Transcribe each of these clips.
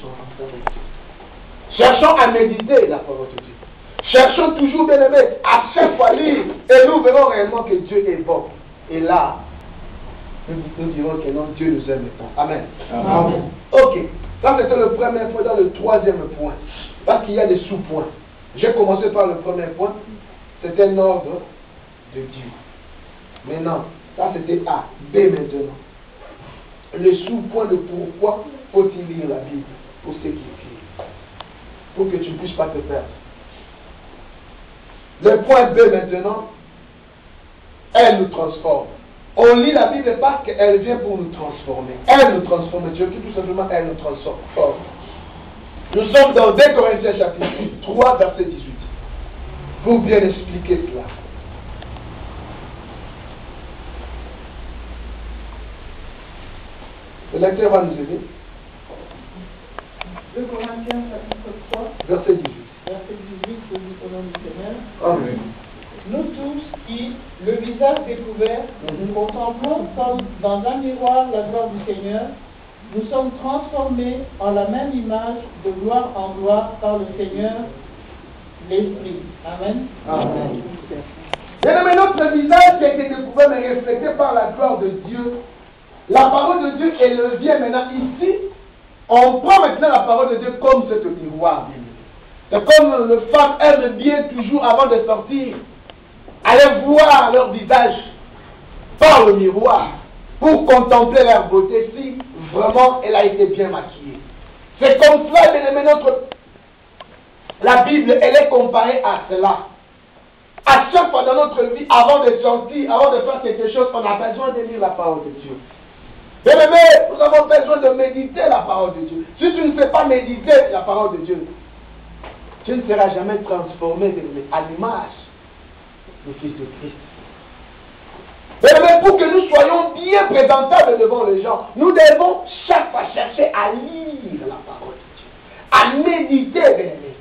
en rencontre avec Dieu. Cherchons à méditer la parole de Dieu. Cherchons toujours, bien aimé, à chaque fois lire. Et nous verrons réellement que Dieu est bon. Et là, nous dirons que non, Dieu nous aime tant. Amen. Amen. Ok. Ça, c'était le premier point. Dans le troisième point, parce qu'il y a des sous-points. J'ai commencé par le premier point. C'était un ordre de Dieu. Maintenant, ça c'était A. B maintenant. Le sous-point de pourquoi faut-il lire la Bible pour ce qui est écrit. Pour que tu ne puisses pas te perdre. Le point B maintenant, elle nous transforme. On lit la Bible parce qu'elle vient pour nous transformer. Elle nous transforme. Dieu tout simplement, elle nous transforme. Nous sommes dans 2 Corinthiens chapitre 3, verset 18. Pour bien expliquer cela. Le lecteur va nous aider. 2 Corinthiens chapitre 3, verset 18. Verset 18, je dis au nom du Seigneur. Amen. Nous tous qui, le visage découvert, contemplons comme dans un miroir la gloire du Seigneur, nous sommes transformés en la même image de gloire en gloire par le Seigneur, l'Esprit. Amen. Amen. Bien-aimé, notre visage qui a été découvert mais reflété par la gloire de Dieu. La parole de Dieu, elle vient maintenant ici. On prend maintenant la parole de Dieu comme ce miroir. C'est comme les femmes aiment bien toujours avant de sortir, aller voir leur visage par le miroir pour contempler leur beauté si vraiment elle a été bien maquillée. C'est comme cela, bien aimé, la Bible, elle est comparée à cela. À chaque fois dans notre vie, avant de sortir, avant de faire quelque chose, on a besoin de lire la parole de Dieu. Bien aimé, nous avons besoin de méditer la parole de Dieu. Si tu ne sais pas méditer la parole de Dieu, tu ne seras jamais transformé, bien aimé, à l'image du Fils de Christ. Bien aimé, pour que nous soyons bien présentables devant les gens, nous devons chaque fois chercher à lire la parole de Dieu, à méditer, bien aimé.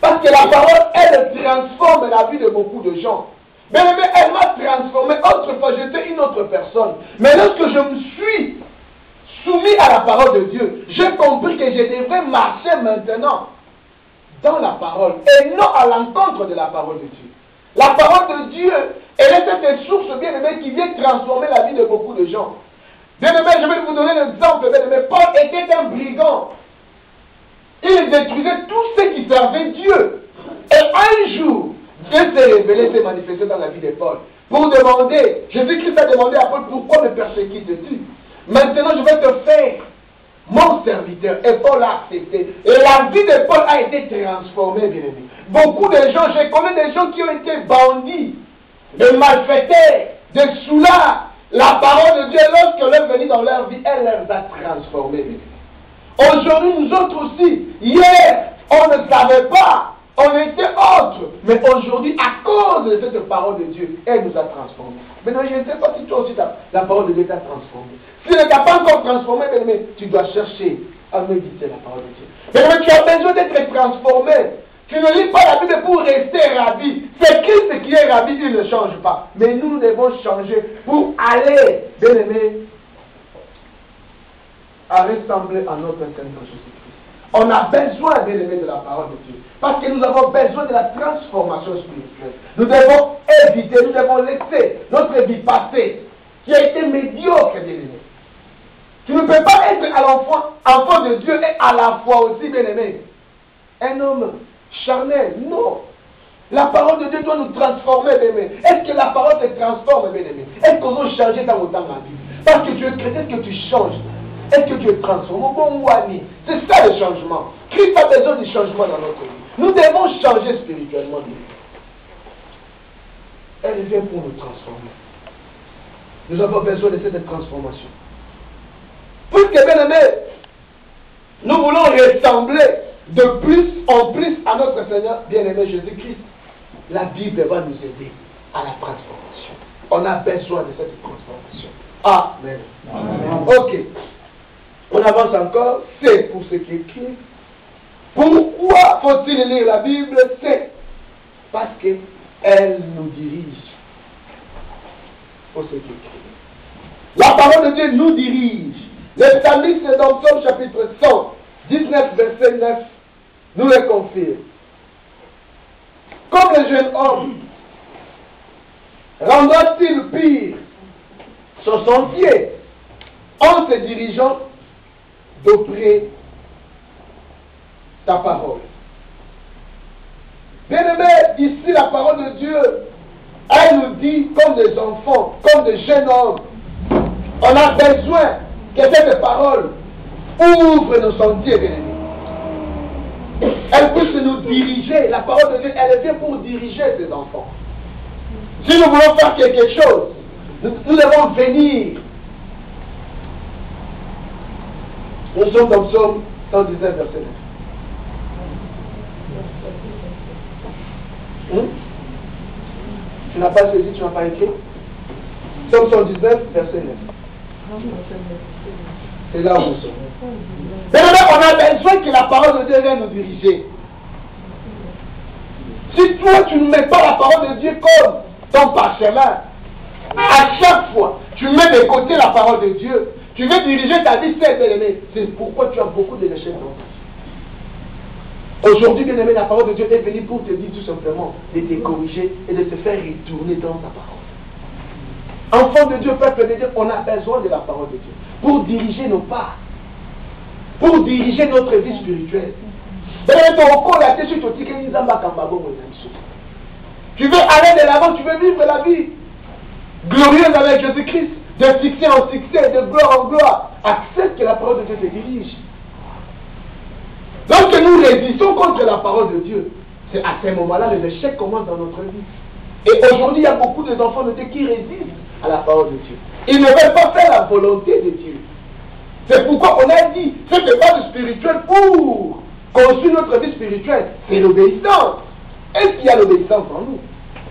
Parce que la parole, elle transforme la vie de beaucoup de gens. Bien aimé, elle m'a transformé. Autrefois, j'étais une autre personne. Mais lorsque je me suis soumis à la parole de Dieu, j'ai compris que je devrais marcher maintenant dans la parole et non à l'encontre de la parole de Dieu. La parole de Dieu, elle est cette source, bien aimé, qui vient transformer la vie de beaucoup de gens. Bien aimé, je vais vous donner l'exemple. Bien aimé, Paul était un brigand. Il détruisait tout ce qui servait Dieu. Et un jour, Dieu s'est révélé, s'est manifesté dans la vie de Paul. Pour demander, Jésus-Christ a demandé à Paul, pourquoi me persécutes-tu? Maintenant, je vais te faire mon serviteur. Et Paul a accepté. Et la vie de Paul a été transformée, bien aimé. Beaucoup de gens, je connais des gens qui ont été bandits, des malfaiteurs, des soulards. La parole de Dieu, lorsqu'elle est venue dans leur vie, elle les a transformés, bien aimé. Aujourd'hui, nous autres aussi, hier, on ne savait pas, on était autres. Mais aujourd'hui, à cause de cette parole de Dieu, elle nous a transformés. Maintenant, je ne sais pas si toi aussi, la parole de Dieu t'a transformé. Si elle ne t'a pas encore transformé, mais tu dois chercher à méditer la parole de Dieu. Mais tu as besoin d'être transformé. Tu ne lis pas la Bible pour rester ravi. C'est Christ qui est ravi, il ne change pas. Mais nous devons changer pour aller, bien aimé, à ressembler à notre Seigneur Jésus-Christ. On a besoin, bien aimé, de la parole de Dieu. Parce que nous avons besoin de la transformation spirituelle. Nous devons éviter, nous devons laisser notre vie passée, qui a été médiocre, bien aimé. Tu ne peux pas être à enfant de Dieu et à la fois aussi, bien aimé, un homme charnel. Non. La parole de Dieu doit nous transformer, bien aimé. Est-ce que la parole te transforme, bien aimé? Est-ce qu'on doit changer dans autant la vie? Parce que tu es chrétien, est-ce que tu changes? Est-ce que tu es transformé? Bon, Wani. C'est ça le changement. Christ a besoin du changement dans notre vie. Nous devons changer spirituellement. Elle vient pour nous transformer. Nous avons besoin de cette transformation. Puisque, bien aimé, nous voulons ressembler de plus en plus à notre Seigneur bien-aimé Jésus-Christ. La Bible va nous aider à la transformation. On a besoin de cette transformation. Amen. Amen. Ok. On avance encore. C'est pour ce qui est écrit. Pourquoi faut-il lire la Bible? C'est parce qu'elle nous dirige. Pour ce qui est écrit. La parole de Dieu nous dirige. Le psalmiste dans Psaume chapitre 100, verset 9 nous le confirme. Comme le jeune homme rendra-t-il pire son sentier en se dirigeant d'après ta parole. Bien-aimé, ici la parole de Dieu, elle nous dit comme des enfants, comme des jeunes hommes, on a besoin que cette parole ouvre nos sentiers, bien-aimés. Elle puisse nous diriger. La parole de Dieu, elle est faite pour diriger ses enfants. Si nous voulons faire quelque chose, nous devons venir. Nous sommes dans Psaume 119, verset 9. Tu n'as pas saisi, tu n'as pas écrit. Psaume 119, verset 9. C'est là où nous sommes. Mais on a besoin que la parole de Dieu vienne nous diriger. Si toi tu ne mets pas la parole de Dieu comme ton parchemin, à chaque fois tu mets de côté la parole de Dieu, tu veux diriger ta vie seule, bien-aimé. C'est pourquoi tu as beaucoup de déchets dans ta vie. Aujourd'hui, bien-aimé, la parole de Dieu est venue pour te dire tout simplement de te corriger et de te faire retourner dans ta parole. Enfant de Dieu, peuple de Dieu, on a besoin de la parole de Dieu pour diriger nos pas, pour diriger notre vie spirituelle. Tu veux aller de l'avant, tu veux vivre la vie glorieuse avec Jésus-Christ, de succès en succès, de gloire en gloire. Accepte que la parole de Dieu te dirige. Lorsque nous résistons contre la parole de Dieu, c'est à ce moment-là que l'échec commence dans notre vie. Et aujourd'hui, il y a beaucoup d'enfants de Dieu qui résistent à la parole de Dieu. Ils ne veulent pas faire la volonté de Dieu. C'est pourquoi on a dit, cette base spirituelle pour construire notre vie spirituelle, c'est l'obéissance. Est-ce qu'il y a l'obéissance en nous?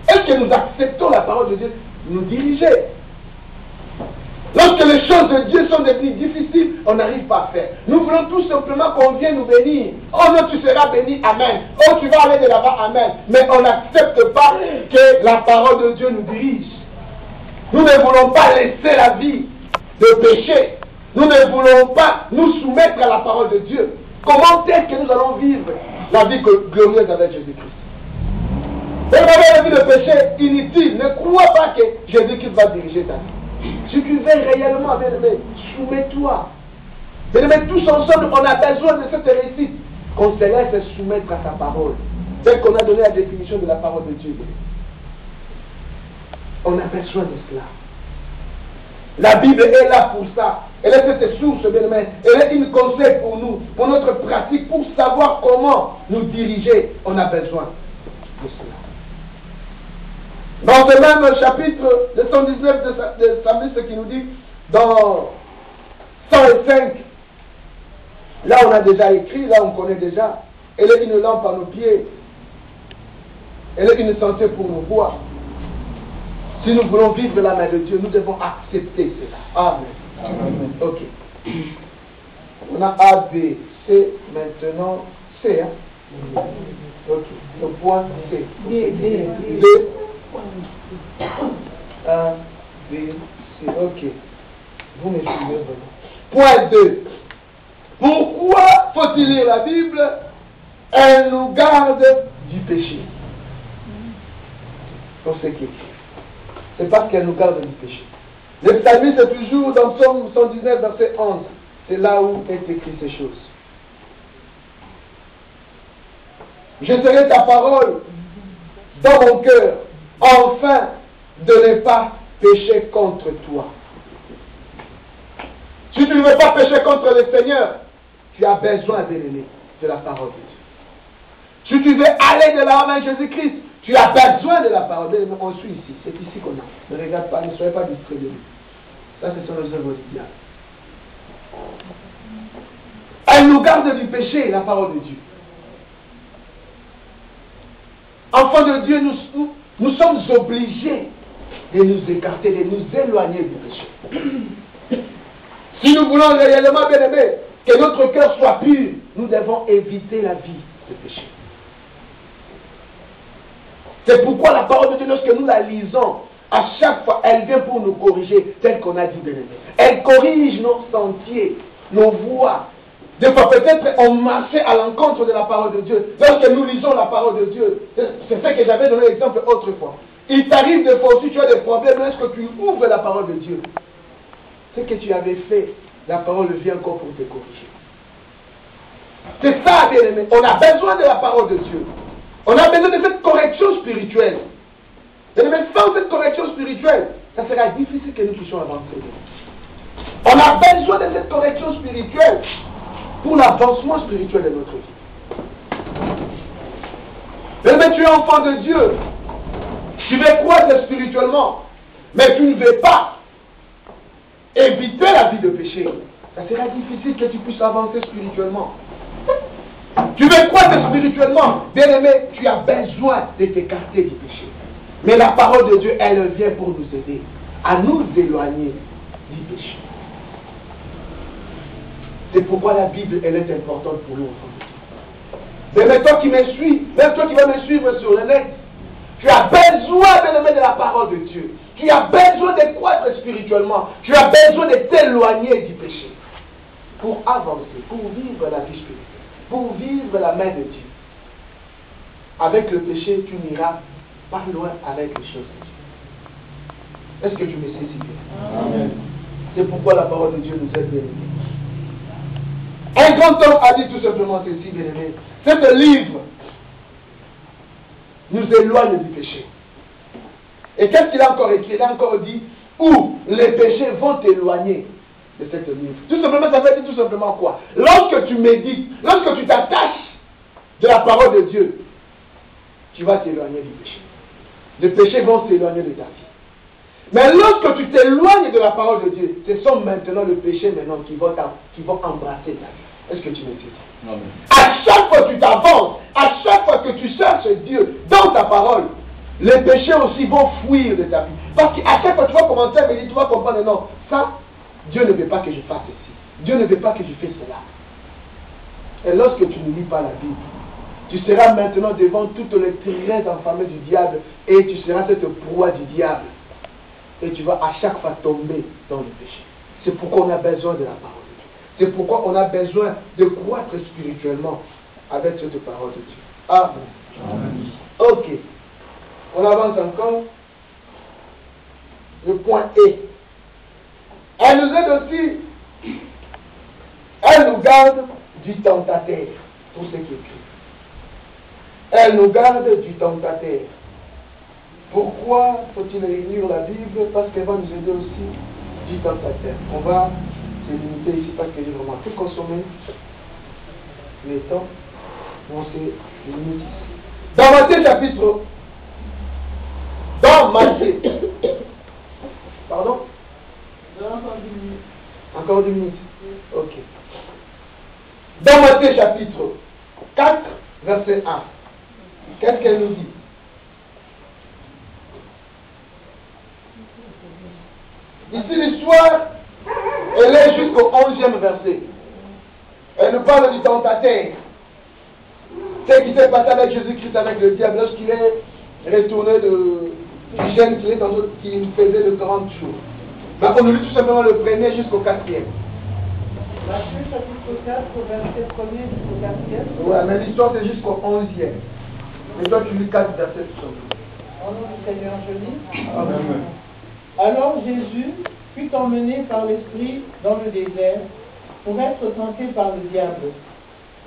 Est-ce que nous acceptons la parole de Dieu nous diriger? Lorsque les choses de Dieu sont devenues difficiles, on n'arrive pas à faire. Nous voulons tout simplement qu'on vienne nous bénir. Oh non, tu seras béni, amen. Oh, tu vas aller de là-bas, amen. Mais on n'accepte pas que la parole de Dieu nous dirige. Nous ne voulons pas laisser la vie de péché. Nous ne voulons pas nous soumettre à la parole de Dieu. Comment est-ce que nous allons vivre la vie glorieuse avec Jésus-Christ? Vous avez la vie de péché inutile. Ne crois pas que Jésus-Christ va diriger ta vie. Si tu veux réellement, bien-aimé, soumets-toi. Bien-aimé, tous ensemble, on a besoin de cette réussite. Qu'on se laisse soumettre à sa parole. Tel qu'on a donné la définition de la parole de Dieu. On a besoin de cela. La Bible est là pour ça. Elle est cette source, bien-aimé. Elle est une conseil pour nous, pour notre pratique, pour savoir comment nous diriger. On a besoin de cela. Dans ce même chapitre de 119 de Samuel, ce qui nous dit, dans 105, là on a déjà écrit, là on connaît déjà, elle est une lampe à nos pieds, elle est une santé pour nos voies. Si nous voulons vivre la main de Dieu, nous devons accepter cela. Amen. Amen. Ok. On a A, B, C, maintenant C. Hein? Ok. Le point C. D. A, B, C. Ok. Vous me suivez vraiment. Point 2. Pourquoi faut-il lire la Bible? Elle nous garde du péché. Pour ce qui est. C'est parce qu'elle nous garde du péché. Le psalmiste est toujours dans Psaume 119, verset 11. C'est là où est écrit ces choses. Je serai ta parole dans mon cœur, afin de ne pas pécher contre toi. Si tu ne veux pas pécher contre le Seigneur, tu as besoin, bien-aimé, de la parole de Dieu. Si tu veux aller de l'avant avec Jésus-Christ, tu as besoin de la parole. On suit ici. C'est ici qu'on a. Ne regarde pas, ne soyez pas distrait de lui. Ça, ce sont les œuvres du diable. Elle nous garde du péché, la parole de Dieu. Enfants de Dieu, nous sommes obligés de nous écarter, de nous éloigner du péché. Si nous voulons réellement, bien-aimés, que notre cœur soit pur, nous devons éviter la vie de péché. C'est pourquoi la parole de Dieu, lorsque nous la lisons, à chaque fois, elle vient pour nous corriger, tel qu'on a dit, bien-aimé. Elle corrige nos sentiers, nos voies. Des fois, peut-être, on marchait à l'encontre de la parole de Dieu. Lorsque nous lisons la parole de Dieu, c'est ce que j'avais donné l'exemple autrefois. Il t'arrive des fois aussi, tu as des problèmes, est-ce que tu ouvres la parole de Dieu? Ce que tu avais fait, la parole vient encore pour te corriger. C'est ça, bien aimé. On a besoin de la parole de Dieu. On a besoin de cette correction spirituelle. Bien aimé, sans cette correction spirituelle, ça sera difficile que nous puissions avancer. On a besoin de cette correction spirituelle pour l'avancement spirituel de notre vie. Mais tu es enfant de Dieu. Tu veux croître spirituellement. Mais tu ne veux pas éviter la vie de péché. Ça sera difficile que tu puisses avancer spirituellement. Tu veux croître spirituellement. Bien aimé, tu as besoin de t'écarter du péché. Mais la parole de Dieu, elle vient pour nous aider à nous éloigner du péché. C'est pourquoi la Bible, elle est importante pour nous. Mais toi qui me suis, même toi qui vas me suivre sur le net, tu as besoin, bien-aimé, de la parole de Dieu. Tu as besoin de croître spirituellement. Tu as besoin de t'éloigner du péché. Pour avancer, pour vivre la vie spirituelle, pour vivre la main de Dieu. Avec le péché, tu n'iras pas loin avec les choses de Dieu. Est-ce que tu me saisis bien? Amen. C'est pourquoi la parole de Dieu nous aide bien. Un grand homme a dit tout simplement ceci, bien aimé. Ce livre nous éloigne du péché. Et qu'est-ce qu'il a encore écrit? Il a encore dit où les péchés vont t'éloigner de cette livre. Tout simplement, ça veut dire tout simplement quoi? Lorsque tu médites, lorsque tu t'attaches de la parole de Dieu, tu vas t'éloigner du péché. Les péchés vont s'éloigner de ta vie. Mais lorsque tu t'éloignes de la parole de Dieu, ce sont maintenant les péchés maintenant qui vont embrasser ta vie. Est-ce que tu me dis? À chaque fois que tu t'avances, à chaque fois que tu cherches Dieu dans ta parole, les péchés aussi vont fuir de ta vie. Parce qu'à chaque fois que tu vas commencer à méditer, tu vas comprendre, non, ça, Dieu ne veut pas que je fasse ceci. Dieu ne veut pas que je fasse cela. Et lorsque tu ne lis pas la Bible, tu seras maintenant devant toutes les tirailles enflammées du diable et tu seras cette proie du diable. Et tu vas à chaque fois tomber dans le péché. C'est pourquoi on a besoin de la parole de Dieu. C'est pourquoi on a besoin de croître spirituellement avec cette parole de Dieu. Amen. Ok. On avance encore. Le point E. Elle nous aide aussi. Elle nous garde du tentateur. Pour ce qui est écrit. Elle nous garde du tentateur. Pourquoi faut-il lire la Bible? Parce qu'elle va nous aider aussi du tentateur. On va se limiter ici parce que j'ai vraiment tout consommé. Le temps, on se limite ici. Dans Matthieu chapitre. Dans Matthieu. Pardon? Encore 10 minutes. Ok. Dans Matthieu chapitre 4, verset 1. Qu'est-ce qu'elle nous dit? Ici l'histoire, elle est jusqu'au 11e verset. Elle nous parle du tentateur. Ce qui s'est passé avec Jésus-Christ, avec le diable, lorsqu'il est retourné du jeûne qu'il faisait de 30 jours. Donc on nous lit tout simplement le premier jusqu'au 4e. Matthieu chapitre 4, verset 1er jusqu'au 4e. Ouais, mais l'histoire c'est jusqu'au 11e. Et toi tu lis 4 versets tout simplement. Au nom du Seigneur, je lis. Amen. Alors Jésus fut emmené par l'Esprit dans le désert pour être tenté par le diable.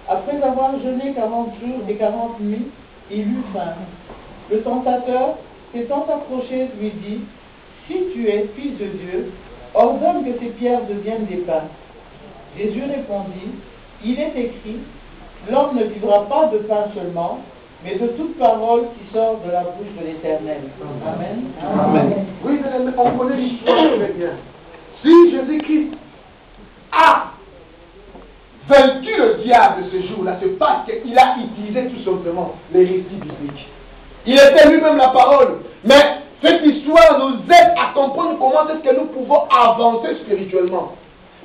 Après avoir jeûné 40 jours et 40 nuits, il eut faim. Le tentateur, s'étant approché, lui dit, « Si tu es fils de Dieu, ordonne que ces pierres deviennent des pains. » Jésus répondit, « Il est écrit, l'homme ne vivra pas de pain seulement, mais de toute parole qui sort de la bouche de l'Éternel. » Amen. Amen. Oui, on connaît l'histoire très bien. Si Jésus-Christ a vaincu le diable ce jour-là, c'est parce qu'il a utilisé tout simplement les récits bibliques. Il était lui-même la parole. Mais cette histoire nous aide à comprendre comment est-ce que nous pouvons avancer spirituellement.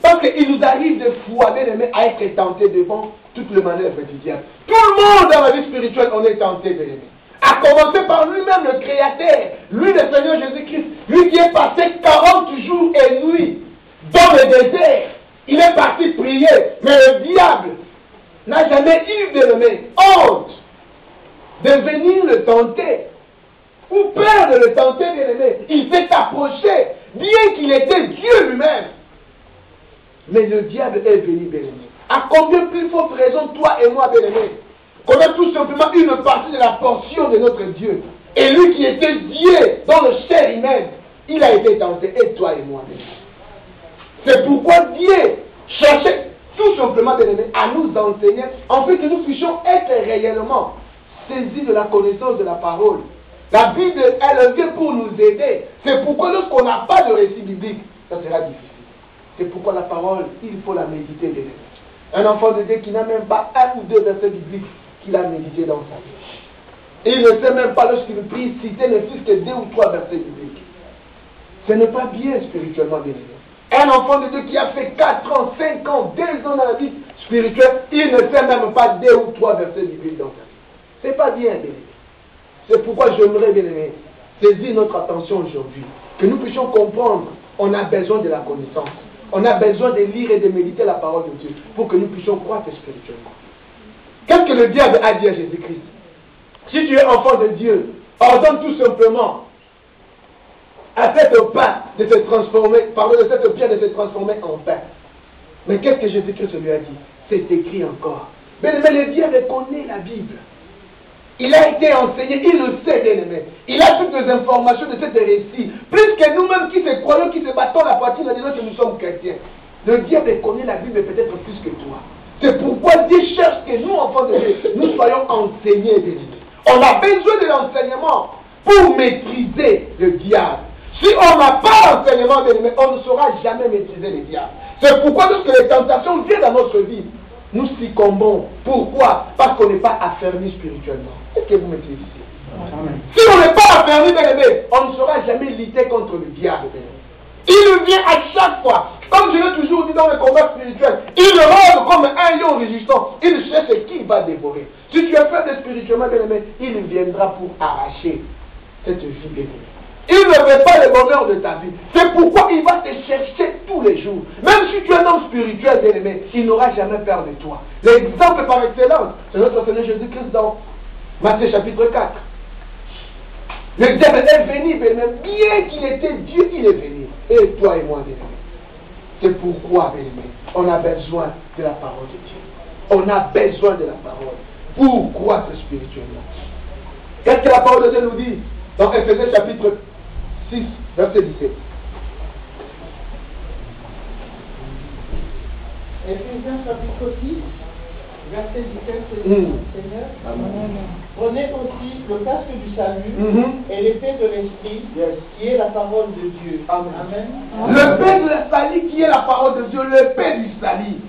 Parce qu'il nous arrive des fois, bien aimé, à être tentés devant toutes les manœuvres du diable. Tout le monde dans la vie spirituelle, on est tenté, bien aimé. À commencer par lui-même, le Créateur, lui, le Seigneur Jésus-Christ, lui qui est passé 40 jours et nuits dans le désert. Il est parti prier, mais le diable n'a jamais eu, bien-aimé, honte de venir le tenter, ou peur de le tenter, bien-aimé. Il s'est approché, bien qu'il était Dieu lui-même. Mais le diable est venu, bien-aimé. À combien plus forte raison, toi et moi, bien-aimé, qu'on a tout simplement une partie de la portion de notre Dieu. Et lui qui était Dieu dans le chair humaine, il a été tenté, et toi et moi, bien-aimé. C'est pourquoi Dieu cherchait tout simplement, bien-aimé, à nous enseigner, en fait que nous puissions être réellement saisis de la connaissance de la parole. La Bible, elle vient pour nous aider. C'est pourquoi lorsqu'on n'a pas de récit biblique, ça sera difficile. C'est pourquoi la parole, il faut la méditer, bien-aimé. Un enfant de Dieu qui n'a même pas un ou deux versets bibliques qu'il a médité dans sa vie. Et il ne sait même pas lorsqu'il prie citer ne fût que 2 ou 3 versets bibliques. Ce n'est pas bien spirituellement, bien-aimé. Un enfant de Dieu qui a fait 4 ans, 5 ans, 2 ans dans la vie spirituelle, il ne sait même pas 2 ou 3 versets bibliques dans sa vie. Ce n'est pas bien, bien-aimé. C'est pourquoi j'aimerais, bien-aimé, saisir notre attention aujourd'hui. Que nous puissions comprendre, on a besoin de la connaissance. On a besoin de lire et de méditer la parole de Dieu pour que nous puissions croître spirituellement. Qu'est-ce que le diable a dit à Jésus-Christ? Si tu es enfant de Dieu, ordonne tout simplement à cette pain de se transformer, pardon, de cette pierre de se transformer en pain. Mais qu'est-ce que Jésus-Christ lui a dit? C'est écrit encore. Mais le diable connaît la Bible. Il a été enseigné, il le sait, bien-aimé. Il a toutes les informations de ce récit. Plus que nous-mêmes qui se croyons, qui se battons la poitrine en disant que nous sommes chrétiens. Le diable connaît la Bible peut-être plus que toi. C'est pourquoi Dieu cherche que nous, enfants de Dieu, nous soyons enseignés, bien-aimé. On a besoin de l'enseignement pour maîtriser le diable. Si on n'a pas l'enseignement, bien-aimé, on ne saura jamais maîtriser le diable. C'est pourquoi lorsque les tentations viennent dans notre vie, nous succombons. Pourquoi? Parce qu'on n'est pas affermi spirituellement. Est-ce que vous m'écoutez ici? Amen. Si on n'est pas affermi, bien-aimé, on ne saura jamais lutter contre le diable. Il vient à chaque fois. Comme je l'ai toujours dit dans le combat spirituel, il rôde comme un lion résistant. Il cherche qui va dévorer. Si tu es faible spirituellement, bien-aimé, il viendra pour arracher cette vie, bien-aimé. Il ne veut pas le bonheur de ta vie. C'est pourquoi il va te chercher tous les jours. Même si tu es un homme spirituel, bien-aimé, il n'aura jamais peur de toi. L'exemple par excellence, c'est notre Seigneur Jésus-Christ dans Matthieu chapitre 4. Le diable est venu, bien-aimé. Bien qu'il était Dieu, il est venu. Et toi et moi, bien-aimé. C'est pourquoi, bien-aimé, on a besoin de la parole de Dieu. On a besoin de la parole pour croître spirituellement. Qu'est-ce que la parole de Dieu nous dit dans Éphésiens chapitre 6, verset 17. Éphésiens chapitre 6, verset 17, c'est Seigneur. Prenez aussi le casque du salut et l'épée de l'esprit, qui est la parole de Dieu. Amen. L'épée de la salut qui est la parole de Dieu, l'épée du salut.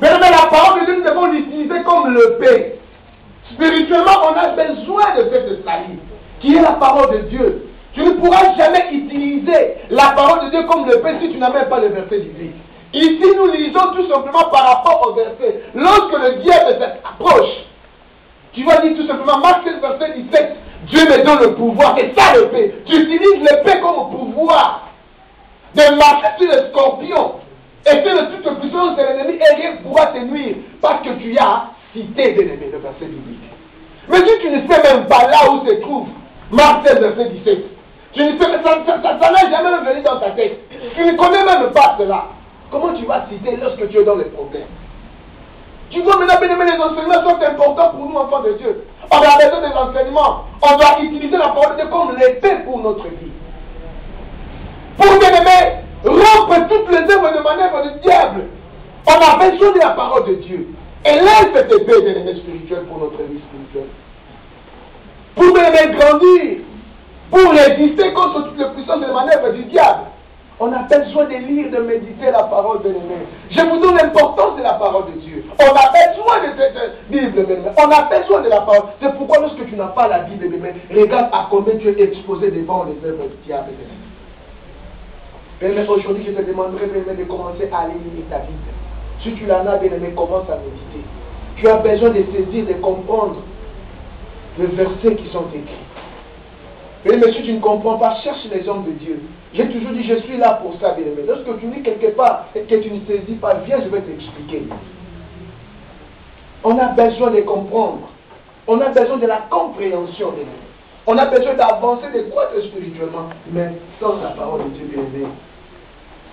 Mais la parole de Dieu, nous devons l'utiliser comme l'épée. Spirituellement, on a besoin de cette salut, qui est la parole de Dieu. Tu ne pourras jamais utiliser la parole de Dieu comme l'épée si tu n'as même pas le verset biblique. Ici, nous lisons tout simplement par rapport au verset. Lorsque le diable s'approche, tu vas dire tout simplement, Marc 16, verset 17, Dieu me donne le pouvoir, et ça l'épée. Tu utilises l'épée comme pouvoir de marcher sur les scorpions, et c'est de toute puissance de l'ennemi, et rien ne pourra te nuire, parce que tu as cité de l'ennemi, le verset biblique. Mais si tu ne sais même pas là où se trouve Marc 16, verset 17, tu ne sais, ça n'a jamais venu dans ta tête. Tu ne connais même pas cela. Comment tu vas citer lorsque tu es dans les problèmes? Tu vois maintenant, bien aimé, les enseignements sont importants pour nous, enfants de Dieu. On a besoin des enseignements. On doit utiliser la parole de Dieu comme l'épée pour notre vie. Pour, bien aimé, rompre toutes les œuvres de manœuvre du diable. On a besoin de la parole de Dieu. Et là, cette épée, bien aimé, spirituelle pour notre vie spirituelle. Pour, bien aimé, grandir. Pour résister contre toutes les puissances et les manœuvres du diable, on a besoin de lire, de méditer la parole de l'ennemi. Je vous donne l'importance de la parole de Dieu. On a besoin de cette Bible, bien-aimé. On a besoin de la parole. C'est pourquoi lorsque tu n'as pas la Bible, bien-aimé, regarde à combien tu es exposé devant les œuvres du diable. Bien-aimé, aujourd'hui, je te demanderai, bien-aimé, de commencer à lire ta Bible. Si tu l'en as, bien-aimé, commence à méditer. Tu as besoin de saisir, de comprendre les versets qui sont écrits. Mais si tu ne comprends pas, cherche les hommes de Dieu. J'ai toujours dit, je suis là pour ça, bien-aimé. Lorsque tu lis quelque part et que tu ne saisis pas, viens, je vais t'expliquer. On a besoin de comprendre. On a besoin de la compréhension, bien-aimé. On a besoin d'avancer, de croître spirituellement. Mais sans la parole de Dieu, bien-aimé,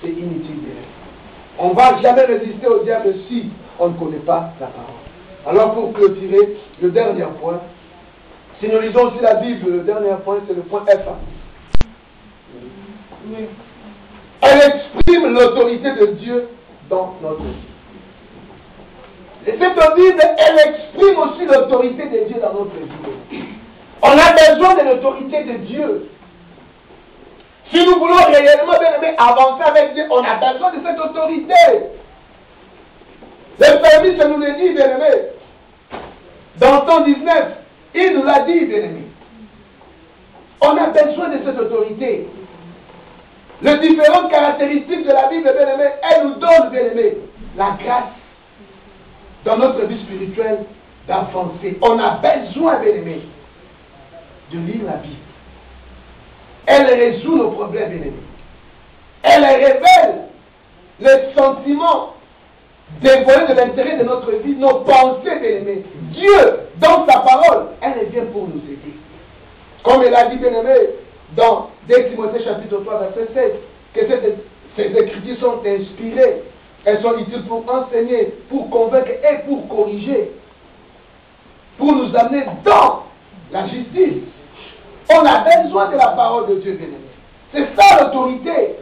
c'est inutile, bien-aimé. On ne va jamais résister au diable si on ne connaît pas la parole. Alors pour clôturer, le dernier point, si nous lisons aussi la Bible, le dernier point, c'est le point F. Oui. Elle exprime l'autorité de Dieu dans notre vie. Et cette Bible, elle exprime aussi l'autorité de Dieu dans notre vie. On a besoin de l'autorité de Dieu. Si nous voulons réellement, bien aimé, avancer avec Dieu, on a besoin de cette autorité. Le psalmiste nous le dit, bien aimé. Dans 119, il nous l'a dit, bien aimé. On a besoin de cette autorité. Les différentes caractéristiques de la Bible, bien aimé, elle nous donne, bien aimé, la grâce dans notre vie spirituelle d'avancer. On a besoin, bien aimé, de lire la Bible. Elle résout nos problèmes, bien aimé. Elle révèle les sentiments dévoilés de l'intérêt de notre vie, nos pensées, bien aimé. Dieu, dans sa parole, elle vient pour nous aider. Comme elle a dit, bien aimé, dans 2 Timothée chapitre 3, verset 16, que ces écritures sont inspirées. Elles sont utiles pour enseigner, pour convaincre et pour corriger. Pour nous amener dans la justice. On a besoin de la parole de Dieu, bien-aimé. C'est ça l'autorité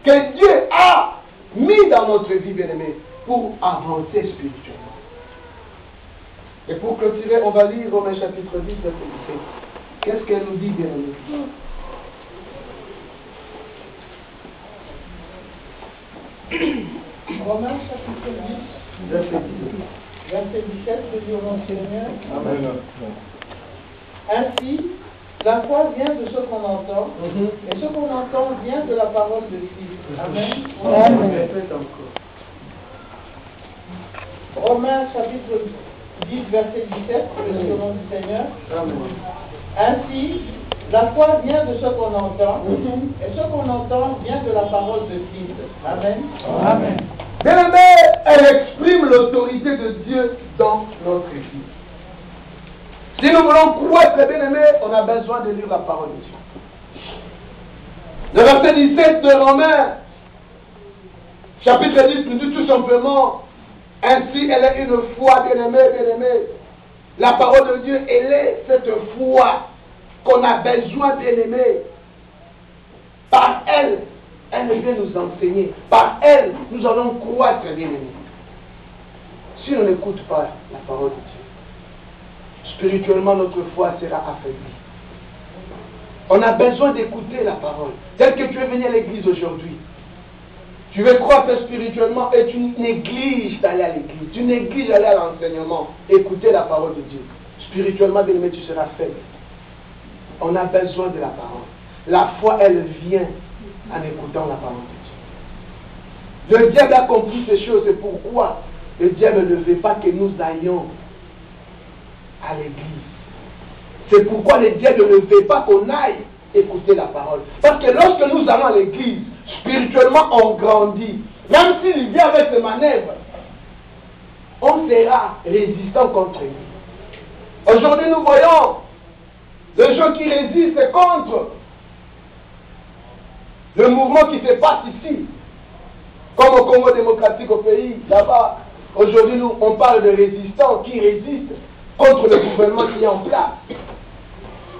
que Dieu a mis dans notre vie, bien-aimé, pour avancer spirituellement. Et pour clôturer, on va lire Romains chapitre 10, verset 17. Qu'est-ce qu'elle nous dit, bien-aimé? Romains chapitre 10, verset 17, le Dieu mon Seigneur. Amen. Ainsi, la foi vient de ce qu'on entend, et ce qu'on entend vient de la parole de Christ. Amen. Amen. Romains chapitre 10, verset 17, le Dieu mon Seigneur. Amen. Ainsi, la foi vient de ce qu'on entend, et ce qu'on entend vient de la parole de Christ. Amen. Amen. Bien-aimé, elle exprime l'autorité de Dieu dans notre vie. Si nous voulons croître, bien-aimé, on a besoin de lire la parole de Dieu. Le verset 17 de Romains, chapitre 10, nous dit tout simplement, ainsi elle est une foi, bien-aimé, bien-aimé. La parole de Dieu, elle est cette foi qu'on a besoin, bien-aimé. Par elle, elle vient nous enseigner. Par elle, nous allons croître, bien-aimé. Si on n'écoute pas la parole de Dieu, spirituellement, notre foi sera affaiblie. On a besoin d'écouter la parole. Tel que tu es venu à l'église aujourd'hui, tu veux croître spirituellement et tu négliges d'aller à l'église. Tu négliges d'aller à l'enseignement. Écouter la parole de Dieu. Spirituellement, bien-aimé, tu seras faible. On a besoin de la parole. La foi, elle vient en écoutant la parole de Dieu. Le diable a compris ces choses. C'est pourquoi le diable ne veut pas que nous ayons à l'église. C'est pourquoi le diable ne veut pas qu'on aille écouter la parole. Parce que lorsque nous allons à l'église, spirituellement on grandit. Même s'il vient avec ses manœuvres, on sera résistant contre lui. Aujourd'hui nous voyons les gens qui résistent contre le mouvement qui se passe ici. Comme au Congo démocratique, au pays, là-bas. Aujourd'hui nous on parle de résistants qui résistent contre le gouvernement qui est en place.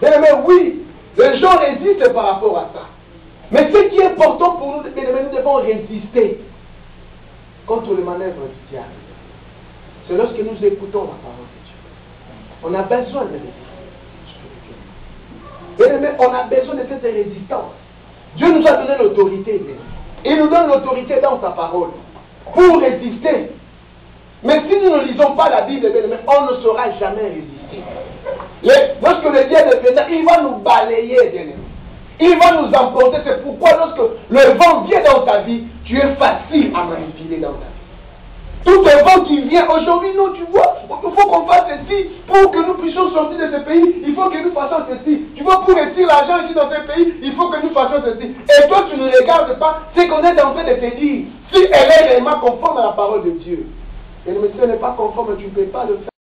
Mais oui, les gens résistent par rapport à ça. Mais ce qui est important pour nous, nous devons résister contre le manœuvre du diable. C'est lorsque nous écoutons la parole de Dieu. On a besoin de résister. On a besoin de cette résistance. Dieu nous a donné l'autorité. Il nous donne l'autorité dans sa parole pour résister. Mais si nous ne lisons pas la Bible, on ne saura jamais résister. Lorsque le diable est présent, il va nous balayer. Il va nous emporter. C'est pourquoi lorsque le vent vient dans ta vie, tu es facile à manipuler dans ta vie. Tout le vent qui vient aujourd'hui, non, tu vois, il faut qu'on fasse ceci pour que nous puissions sortir de ce pays. Il faut que nous fassions ceci. Tu vois, pour retirer l'argent ici dans ce pays, il faut que nous fassions ceci. Et toi, tu ne regardes pas ce qu'on est en train de te dire. Si elle est réellement conforme à la parole de Dieu. Et le monsieur n'est pas conforme, tu ne peux pas le faire.